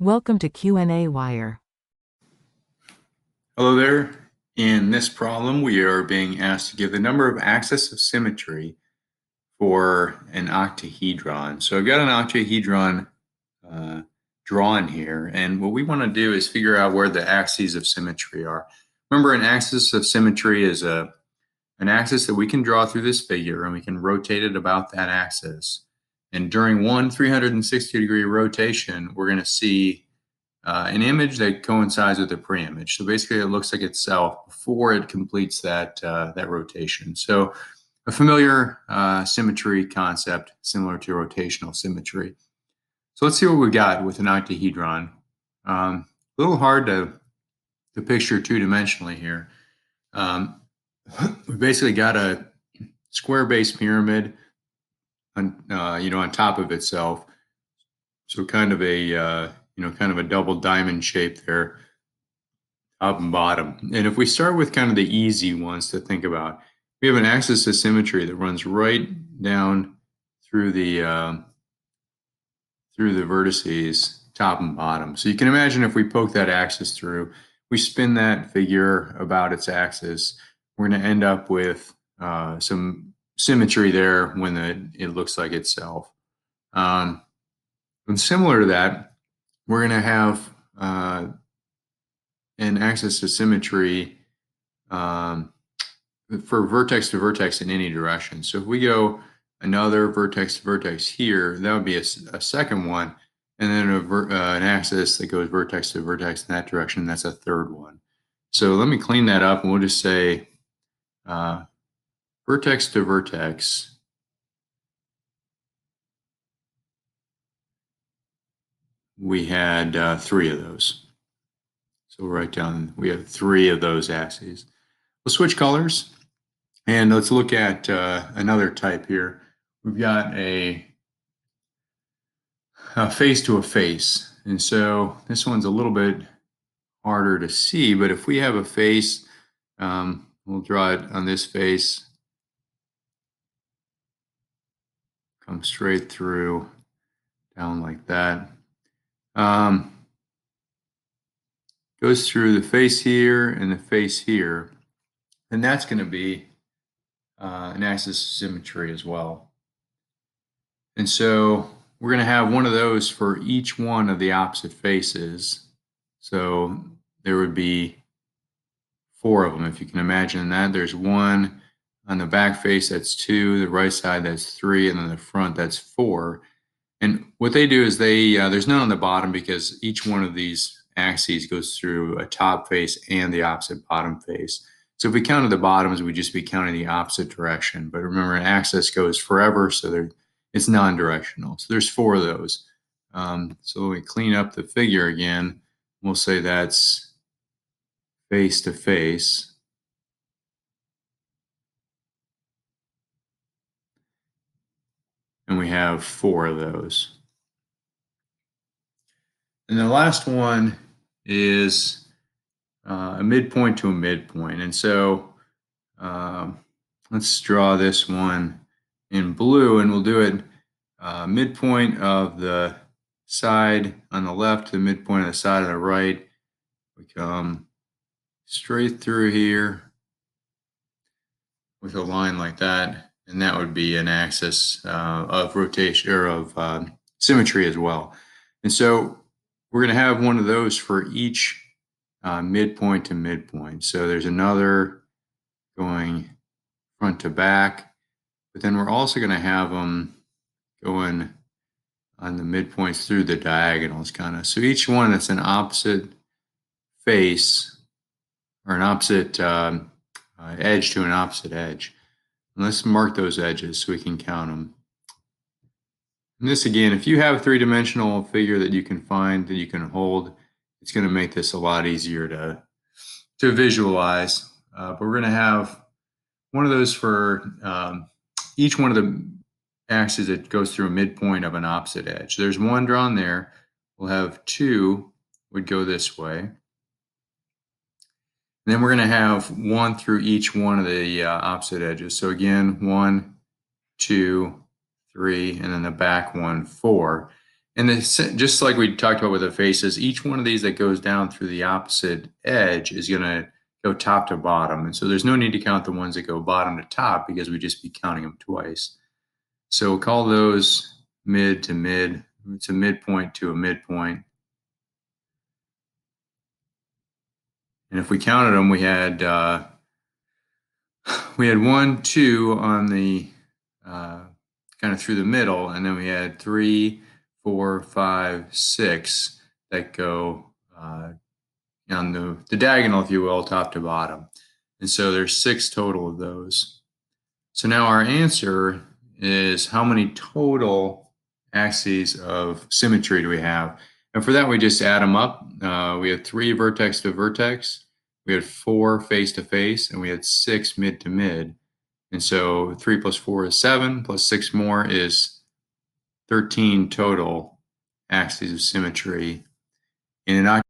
Welcome to qnawire. Hello there. In this problem, we are being asked to give the number of axes of symmetry for an octahedron. So I've got an octahedron drawn here, and what we want to do is figure out where the axes of symmetry are. Remember, an axis of symmetry is an axis that we can draw through this figure, and we can rotate it about that axis. And during one 360-degree rotation, we're going to see an image that coincides with the pre-image. So basically it looks like itself before it completes that rotation. So a familiar symmetry concept similar to rotational symmetry. So let's see what we got with an octahedron. A little hard to picture two-dimensionally here. We basically got a square-based pyramid on on top of itself. So kind of a kind of a double diamond shape there, top and bottom. And if we start with kind of the easy ones to think about, we have an axis of symmetry that runs right down through the vertices, top and bottom. So you can imagine if we poke that axis through, we spin that figure about its axis, we're going to end up with some symmetry there when it looks like itself. And similar to that, we're going to have an axis of symmetry for vertex to vertex in any direction. So if we go another vertex to vertex here, that would be a second one, and then an axis that goes vertex to vertex in that direction, that's a third one. So let me clean that up, and we'll just say vertex to vertex. We had 3 of those. So we'll write down, we have 3 of those axes. We'll switch colors, and let's look at another type here. We've got a face to a face. And so this one's a little bit harder to see, but if we have a face, we'll draw it on this face, come straight through, down like that. Goes through the face here and the face here, and that's going to be an axis of symmetry as well. And so we're going to have one of those for each one of the opposite faces. So there would be 4 of them, if you can imagine that. There's 1 on the back face, that's 2, the right side, that's 3, and then the front, that's 4. And what they do is there's none on the bottom because each one of these axes goes through a top face and the opposite bottom face. So if we counted the bottoms, we'd just be counting the opposite direction. But remember, an axis goes forever, so it's non-directional. So there's 4 of those. So we clean up the figure again. We'll say that's face to face. And we have 4 of those. And the last one is a midpoint to a midpoint. And so let's draw this one in blue, and we'll do it midpoint of the side on the left to the midpoint of the side on the right. We come straight through here with a line like that, and that would be an axis of rotation or of symmetry as well. And so we're going to have one of those for each midpoint to midpoint. So there's another going front to back, but then we're also going to have them going on the midpoints through the diagonals kind of. So each one that's an opposite face or an opposite edge to an opposite edge. And let's mark those edges so we can count them. And this again, if you have a 3-dimensional figure that you can find, that you can hold, it's going to make this a lot easier to visualize. But we're going to have one of those for each one of the axes that goes through a midpoint of an opposite edge. There's 1 drawn there. We'll have 2 would go this way. And then we're going to have 1 through each one of the opposite edges. So again, 1, 2, 3, and then the back one, 4. And just like we talked about with the faces, each one of these that goes down through the opposite edge is going to go top to bottom. And so there's no need to count the ones that go bottom to top because we'd just be counting them twice. So we'll call those mid to mid. It's a midpoint to a midpoint. And if we counted them, we had 1, 2 on the kind of through the middle, and then we had 3, 4, 5, 6 that go on the diagonal, if you will, top to bottom. And so there's 6 total of those. So now our answer is how many total axes of symmetry do we have? And for that, we just add them up. We had 3 vertex to vertex, we had 4 face to face, and we had 6 mid to mid. And so 3 plus 4 is 7, plus 6 more is 13 total axes of symmetry in an